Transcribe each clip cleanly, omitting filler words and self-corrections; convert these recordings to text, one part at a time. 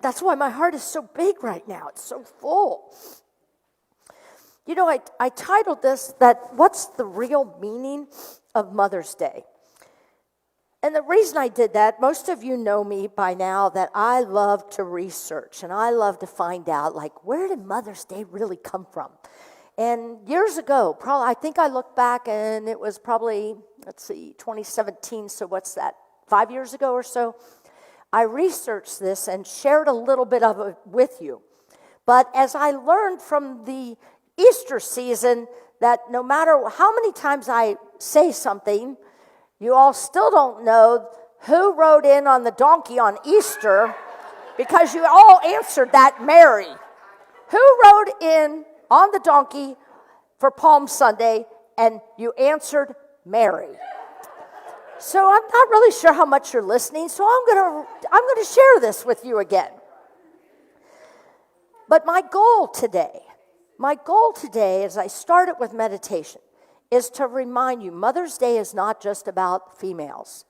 That's why my heart is so big right now. It's so full. You know, I titled this that what's the real meaning of Mother's Day? And the reason I did that, most of you know me by now that I love to research and I love to find out, like, where did Mother's Day really come from? And years ago, I think I looked back and it was probably, 2017, so what's that, 5 years ago or so? I researched this and shared a little bit of it with you. But as I learned from the Easter season that no matter how many times I say something, you all still don't know who rode in on the donkey on Easter because you all answered that Mary. Who rode in on the donkey for Palm Sunday and you answered Mary? So I'm not really sure how much you're listening, so I'm going to share this with you again. But my goal today as I started with meditation is to remind you, Mother's Day is not just about females,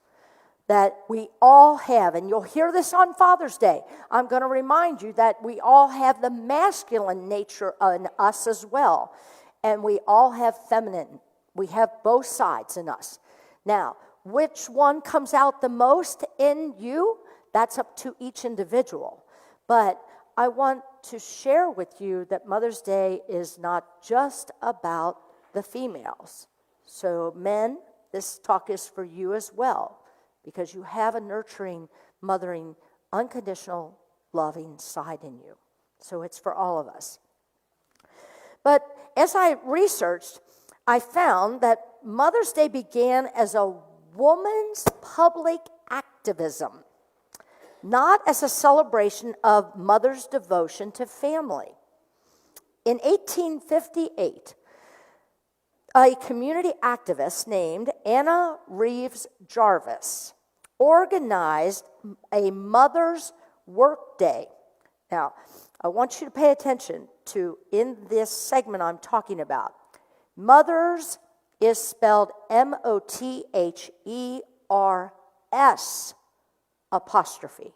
that we all have, and you'll hear this on Father's Day, I'm going to remind you that we all have the masculine nature in us as well, and we all have feminine. We have both sides in us. Now, which one comes out the most in you? That's up to each individual. But I want to share with you that Mother's Day is not just about the females. So men, this talk is for you as well, because you have a nurturing, mothering, unconditional, loving side in you. So it's for all of us. But as I researched, I found that Mother's Day began as a woman's public activism, not as a celebration of mother's devotion to family. In 1858, a community activist named Anna Reeves Jarvis organized a Mother's Work Day. Now, I want you to pay attention to, in this segment I'm talking about, Mothers is spelled Mothers apostrophe.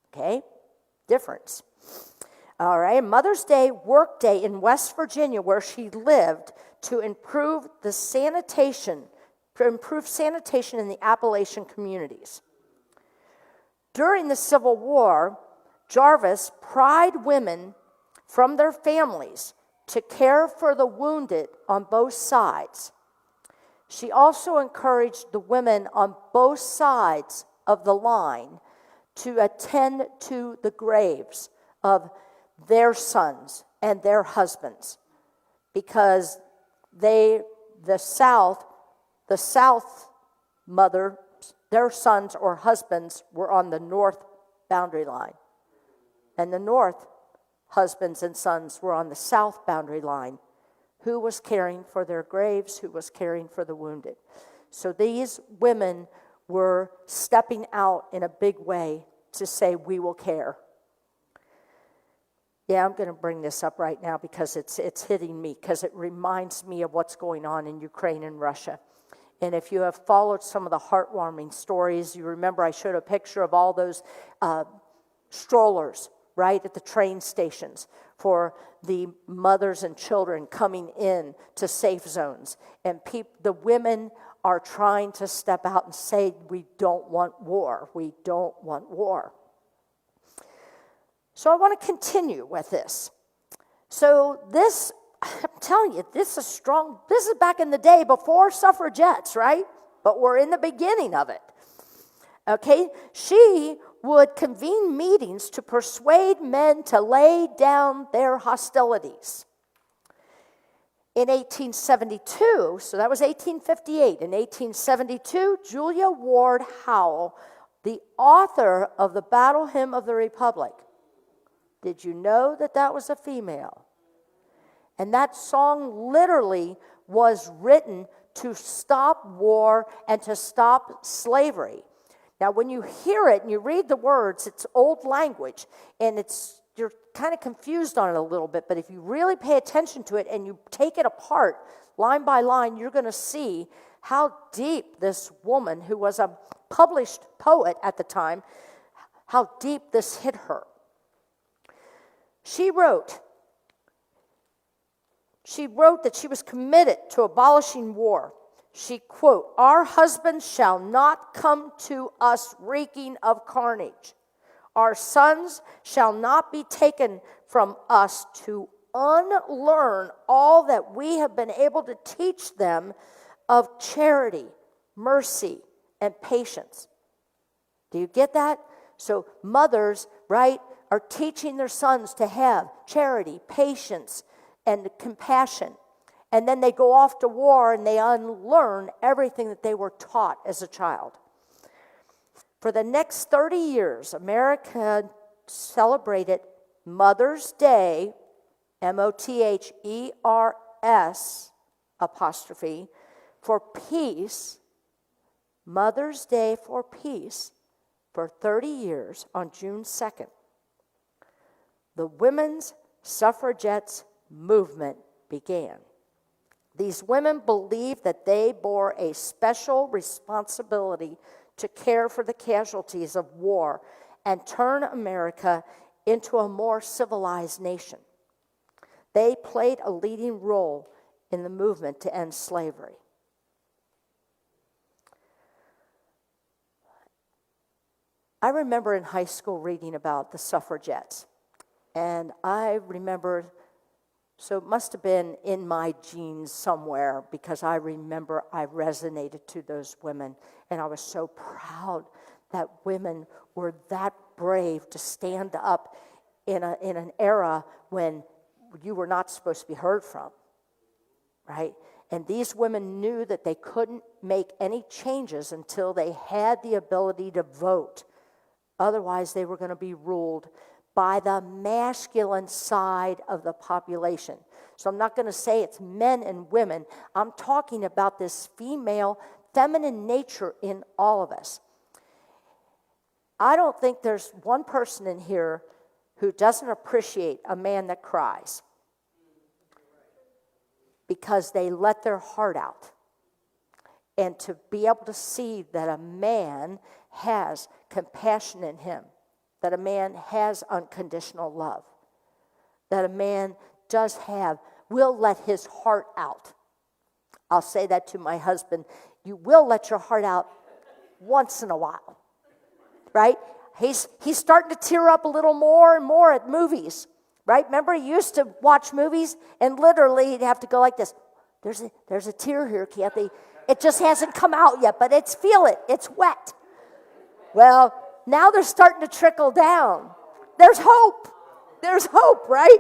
Okay? Difference. All right, Mother's Day Work Day in West Virginia, where she lived, to improve sanitation in the Appalachian communities. During the Civil War, Jarvis pried women from their families to care for the wounded on both sides. She also encouraged the women on both sides of the line to attend to the graves of their sons and their husbands, because the South mothers, their sons or husbands were on the North boundary line, and the North husbands and sons were on the South boundary line. Who was caring for their graves? Who was caring for the wounded? So these women were stepping out in a big way to say, we will care. Yeah, I'm going to bring this up right now because it's hitting me, because it reminds me of what's going on in Ukraine and Russia. And if you have followed some of the heartwarming stories, you remember I showed a picture of all those strollers, right, at the train stations for the mothers and children coming in to safe zones. And the women are trying to step out and say, we don't want war. We don't want war. So I want to continue with this. So this, I'm telling you, this is strong. This is back in the day before suffragettes, right? But we're in the beginning of it. Okay? She would convene meetings to persuade men to lay down their hostilities. In 1872, so that was 1858, in 1872, Julia Ward Howe, the author of the Battle Hymn of the Republic, did you know that that was a female? And that song literally was written to stop war and to stop slavery. Now, when you hear it and you read the words, it's old language, and you're kind of confused on it a little bit, but if you really pay attention to it and you take it apart line by line, you're going to see how deep this woman, who was a published poet at the time, how deep this hit her. She wrote that she was committed to abolishing war. She, quote, "Our husbands shall not come to us reeking of carnage. Our sons shall not be taken from us to unlearn all that we have been able to teach them of charity, mercy, and patience." Do you get that? So mothers, right, are teaching their sons to have charity, patience, and compassion. And then they go off to war and they unlearn everything that they were taught as a child. For the next 30 years, America celebrated Mother's Day, MOTHERS apostrophe, for peace, Mother's Day for peace, for 30 years on June 2nd. The women's suffragettes movement began. These women believed that they bore a special responsibility to care for the casualties of war and turn America into a more civilized nation. They played a leading role in the movement to end slavery. I remember in high school reading about the suffragettes, and I remember, so it must have been in my genes somewhere, because I remember I resonated to those women, and I was so proud that women were that brave to stand up in an era when you were not supposed to be heard from, right? And these women knew that they couldn't make any changes until they had the ability to vote. Otherwise, they were going to be ruled by the masculine side of the population. So I'm not going to say it's men and women. I'm talking about this female, feminine nature in all of us. I don't think there's one person in here who doesn't appreciate a man that cries because they let their heart out. And to be able to see that a man has compassion in him, that a man has unconditional love, that a man will let his heart out. I'll say that to my husband. You will let your heart out once in a while, right? He's starting to tear up a little more and more at movies, right? Remember, he used to watch movies and literally he'd have to go like this. There's a tear here, Kathy. It just hasn't come out yet, but feel it. It's wet. Well, now they're starting to trickle down. There's hope. There's hope, right?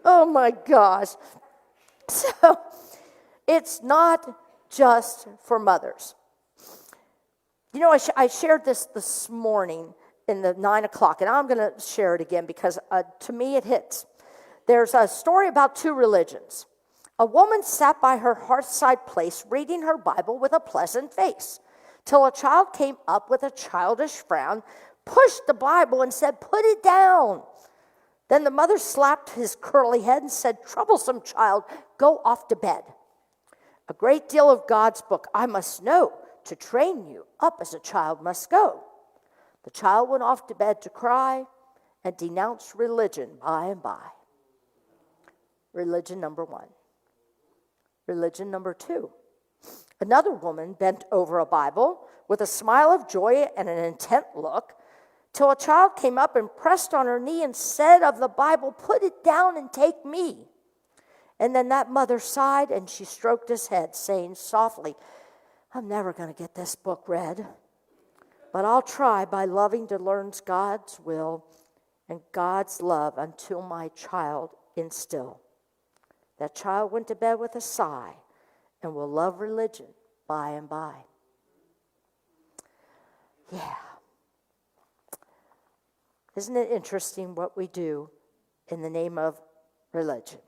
Oh my gosh. So it's not just for mothers. You know, I shared this morning in the 9 o'clock, and I'm going to share it again because to me it hits. There's a story about two religions. A woman sat by her hearthside place reading her Bible with a pleasant face, till a child came up with a childish frown, pushed the Bible and said, "Put it down." Then the mother slapped his curly head and said, "Troublesome child, go off to bed. A great deal of God's book I must know to train you up as a child must go." The child went off to bed to cry and denounce religion by and by. Religion number one. Religion number two. Another woman bent over a Bible with a smile of joy and an intent look, till a child came up and pressed on her knee and said of the Bible, "Put it down and take me." And then that mother sighed and she stroked his head, saying softly, "I'm never going to get this book read, but I'll try by loving to learn God's will and God's love until my child instill." That child went to bed with a sigh and will love religion by and by. Yeah. Isn't it interesting what we do in the name of religion?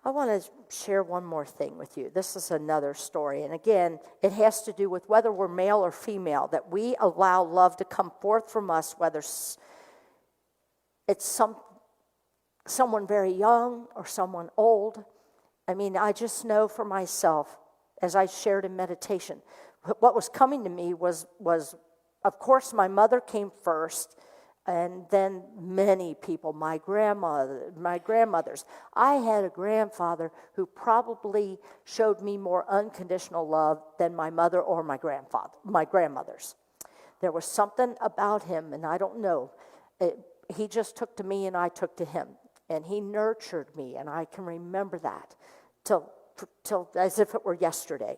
I want to share one more thing with you. This is another story. And again, it has to do with whether we're male or female, that we allow love to come forth from us, whether it's someone very young or someone old. I mean, I just know for myself, as I shared in meditation, what was coming to me was, of course, my mother came first, and then many people, my grandmothers. I had a grandfather who probably showed me more unconditional love than my mother or my grandmothers. There was something about him, and I don't know. He just took to me, and I took to him. And he nurtured me, and I can remember that till as if it were yesterday.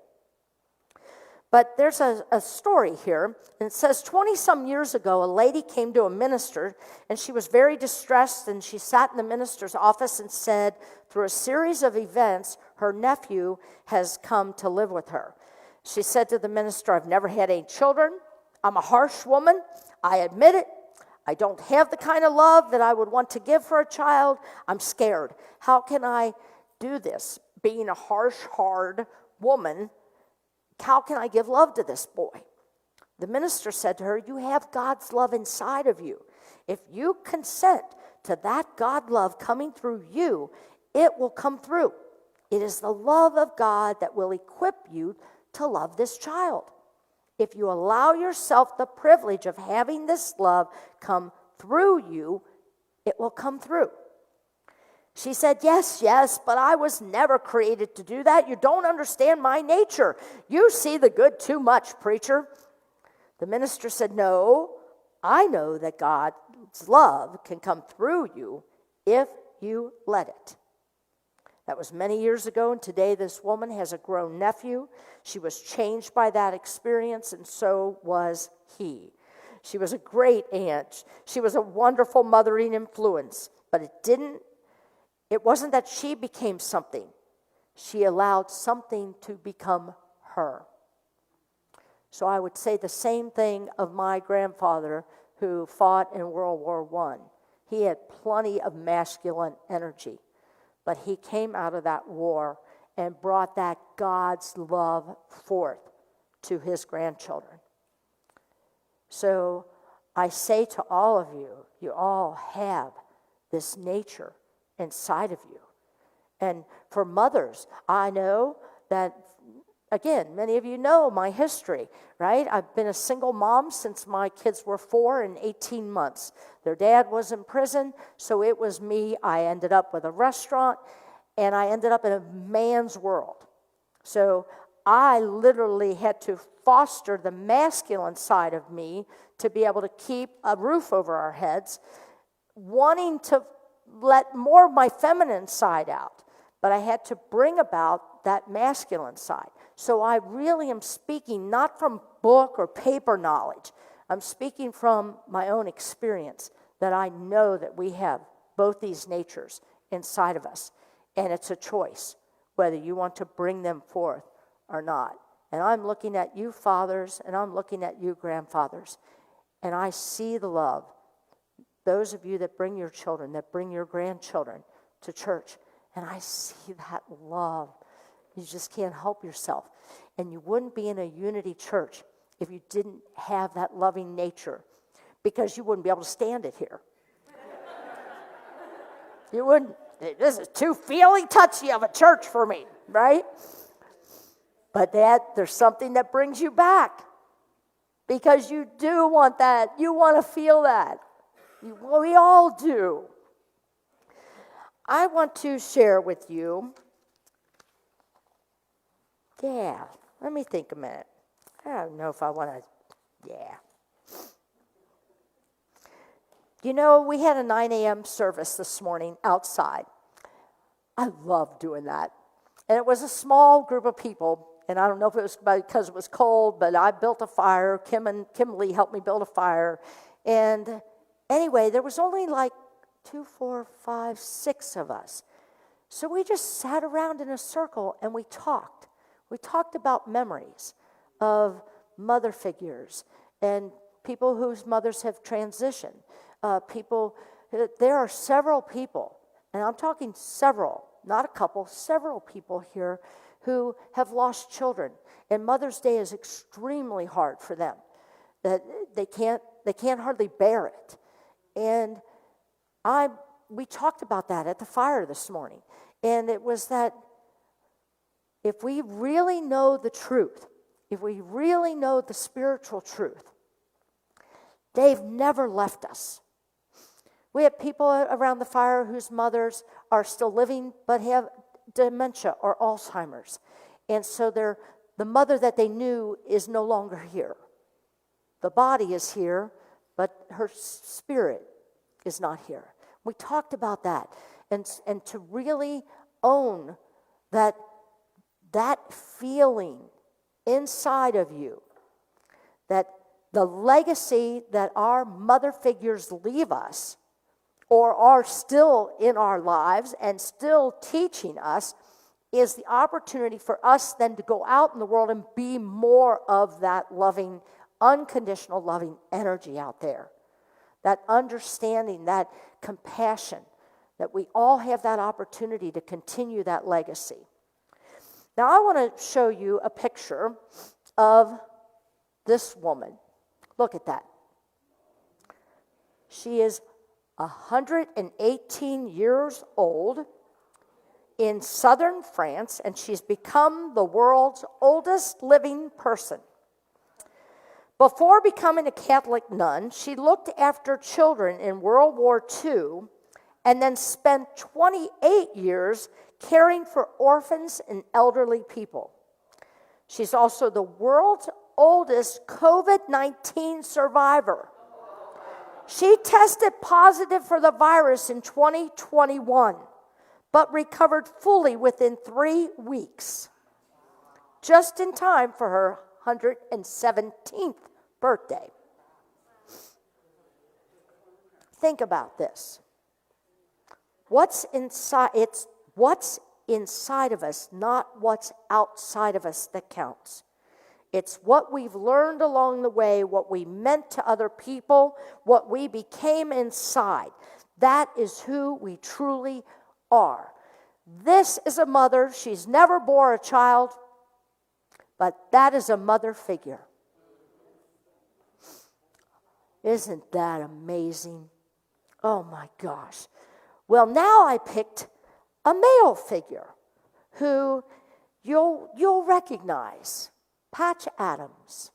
But there's a story here, and it says 20-some years ago, a lady came to a minister, and she was very distressed, and she sat in the minister's office and said, through a series of events, her nephew has come to live with her. She said to the minister, I've never had any children. I'm a harsh woman. I admit it. I don't have the kind of love that I would want to give for a child. I'm scared. How can I do this? Being a harsh, hard woman, how can I give love to this boy? The minister said to her, you have God's love inside of you. If you consent to that God love coming through you, it will come through. It is the love of God that will equip you to love this child. If you allow yourself the privilege of having this love come through you, it will come through. She said, yes, but I was never created to do that. You don't understand my nature. You see the good too much, preacher. The minister said, no, I know that God's love can come through you if you let it. That was many years ago, and today this woman has a grown nephew. She was changed by that experience, and so was he. She was a great aunt. She was a wonderful mothering influence, but it wasn't that she became something. She allowed something to become her. So I would say the same thing of my grandfather who fought in World War I. He had plenty of masculine energy, but he came out of that war and brought that God's love forth to his grandchildren. So I say to all of you, you all have this nature inside of you. And for mothers, I know that, again, many of you know my history, right? I've been a single mom since my kids were 4 and 18 months. Their dad was in prison, so it was me. I ended up with a restaurant, and I ended up in a man's world. So I literally had to foster the masculine side of me to be able to keep a roof over our heads, wanting to let more of my feminine side out, but I had to bring about that masculine side. So I really am speaking not from book or paper knowledge. I'm speaking from my own experience, that I know that we have both these natures inside of us, and it's a choice whether you want to bring them forth or not. And I'm looking at you fathers, and I'm looking at you grandfathers, and I see the love. Those of you that bring your children, that bring your grandchildren to church, and I see that love. You just can't help yourself. And you wouldn't be in a unity church if you didn't have that loving nature, because you wouldn't be able to stand it here. You wouldn't. This is too feely touchy of a church for me, right? But there's something that brings you back, because you do want that. You want to feel that. We all do. I want to share with you. Let me think a minute. I don't know if I want to. You know, we had a 9 a.m. service this morning outside. I love doing that. And it was a small group of people, and I don't know if it was because it was cold, but I built a fire. Kim Lee helped me build a fire. And anyway, there was only like 2, 4, 5, 6 of us. So we just sat around in a circle and we talked. We talked about memories of mother figures and people whose mothers have transitioned. There are several people, and I'm talking several, not a couple, several people here who have lost children. And Mother's Day is extremely hard for them. That they can't hardly bear it. And we talked about that at the fire this morning. And it was that if we really know the truth if we really know the spiritual truth, they've never left us. We have people around the fire whose mothers are still living but have dementia or Alzheimer's. And so the mother that they knew is no longer here. The body is here, but her spirit is not here. We talked about that. And to really own that feeling inside of you, that the legacy that our mother figures leave us or are still in our lives and still teaching us, is the opportunity for us then to go out in the world and be more of that loving, unconditional loving energy out there. That understanding, that compassion, that we all have that opportunity to continue that legacy. Now I want to show you a picture of this woman. Look at that. She is 118 years old in southern France, and she's become the world's oldest living person. Before becoming a Catholic nun, she looked after children in World War II and then spent 28 years caring for orphans and elderly people. She's also the world's oldest COVID-19 survivor. She tested positive for the virus in 2021, but recovered fully within 3 weeks, just in time for her 117th birthday. Think about this. What's inside? It's what's inside of us, not what's outside of us, that counts. It's what we've learned along the way, what we meant to other people, what we became inside. That is who we truly are. This is a mother. She's never bore a child, but that is a mother figure. Isn't that amazing? Oh my gosh. Well, now I picked a male figure who you'll recognize. Patch Adams.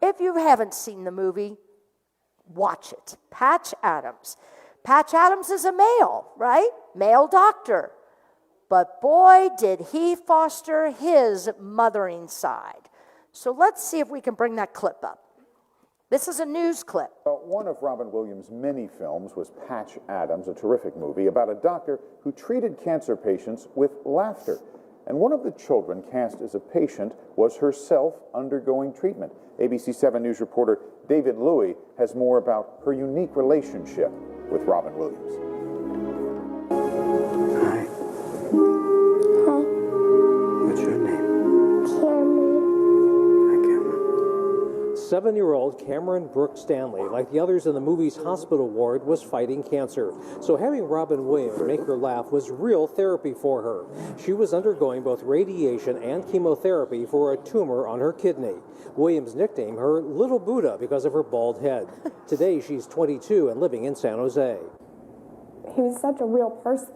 If you haven't seen the movie, watch it. Patch Adams. Patch Adams is a male, right? Male doctor. But boy, did he foster his mothering side. So let's see if we can bring that clip up. This is a news clip. One of Robin Williams' many films was Patch Adams, a terrific movie about a doctor who treated cancer patients with laughter. And one of the children cast as a patient was herself undergoing treatment. ABC 7 News reporter David Louie has more about her unique relationship with Robin Williams. Hi. Hi. What's your name? Cameron. Hi, Cameron. 7-year-old Cameron Brooke Stanley, like the others in the movie's hospital ward, was fighting cancer. So having Robin Williams make her laugh was real therapy for her. She was undergoing both radiation and chemotherapy for a tumor on her kidney. Williams nicknamed her Little Buddha because of her bald head. Today she's 22 and living in San Jose. He was such a real person.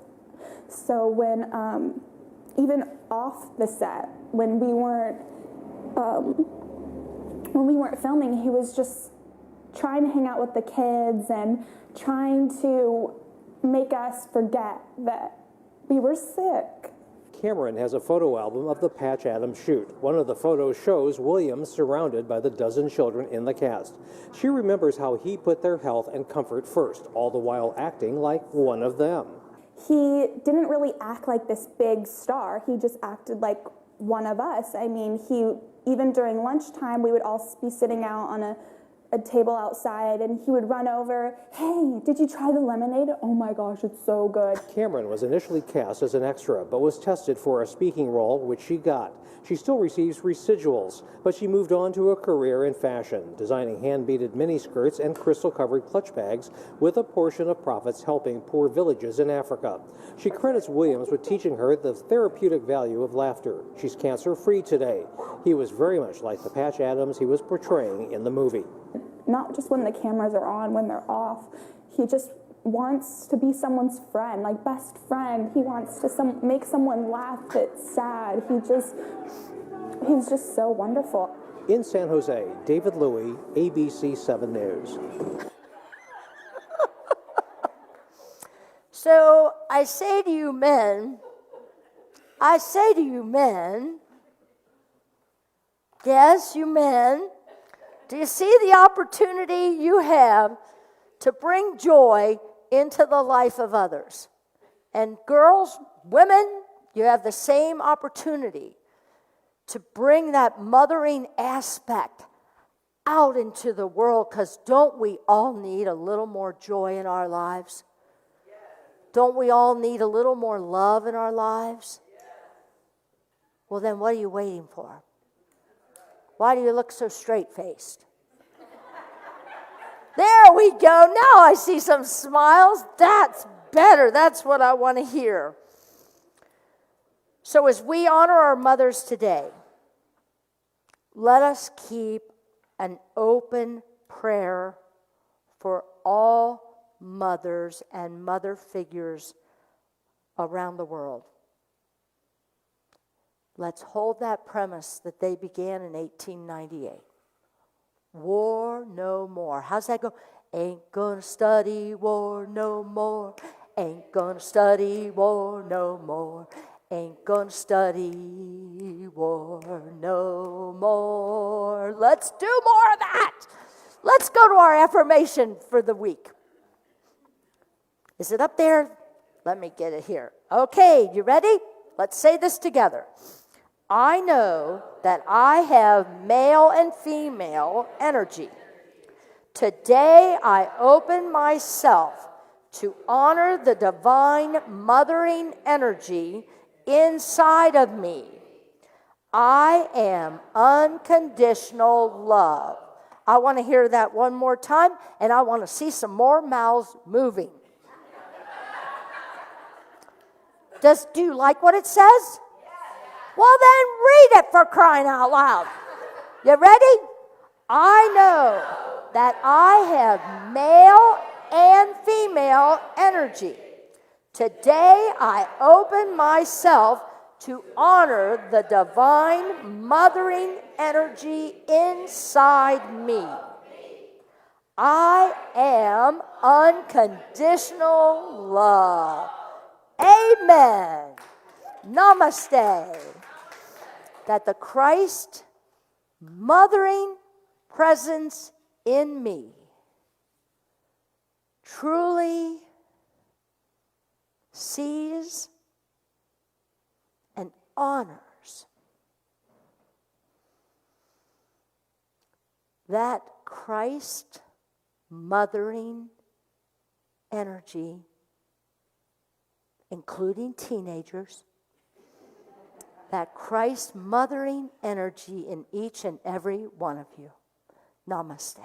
So when, even off the set, when we weren't filming, he was just trying to hang out with the kids and trying to make us forget that we were sick. Cameron has a photo album of the Patch Adams shoot. One of the photos shows Williams surrounded by the dozen children in the cast. She remembers how he put their health and comfort first, all the while acting like one of them. He didn't really act like this big star. He just acted like one of us. I mean, even during lunchtime, we would all be sitting out on a table outside, and he would run over, "Hey, did you try the lemonade? Oh my gosh, it's so good." Cameron was initially cast as an extra, but was tested for a speaking role, which she got. She still receives residuals, but she moved on to a career in fashion, designing hand-beaded miniskirts and crystal-covered clutch bags, with a portion of profits helping poor villages in Africa. She credits Williams with teaching her the therapeutic value of laughter. She's cancer-free today. He was very much like the Patch Adams he was portraying in the movie. Not just when the cameras are on, when they're off. He just wants to be someone's friend, like best friend. He wants to make someone laugh that's sad. He's just so wonderful. In San Jose, David Louie, ABC 7 News. So I say to you men, yes, you men, do you see the opportunity you have to bring joy into the life of others? And girls, women, you have the same opportunity to bring that mothering aspect out into the world, because don't we all need a little more joy in our lives? Don't we all need a little more love in our lives? Well, then what are you waiting for? Why do you look so straight-faced? There we go. Now I see some smiles. That's better. That's what I want to hear. So as we honor our mothers today, let us keep an open prayer for all mothers and mother figures around the world. Let's hold that premise that they began in 1898. War no more. How's that go? Ain't gonna study war no more. Ain't gonna study war no more. Ain't gonna study war no more. Let's do more of that. Let's go to our affirmation for the week. Is it up there? Let me get it here. Okay, you ready? Let's say this together. I know that I have male and female energy. Today I open myself to honor the divine mothering energy inside of me. I am unconditional love. I want to hear that one more time, and I want to see some more mouths moving. Do you like what it says? Well, then read it, for crying out loud. You ready? I know that I have male and female energy. Today I open myself to honor the divine mothering energy inside me. I am unconditional love. Amen. Namaste. That the Christ mothering presence in me truly sees and honors that Christ mothering energy, including teenagers, that Christ mothering energy in each and every one of you. Namaste.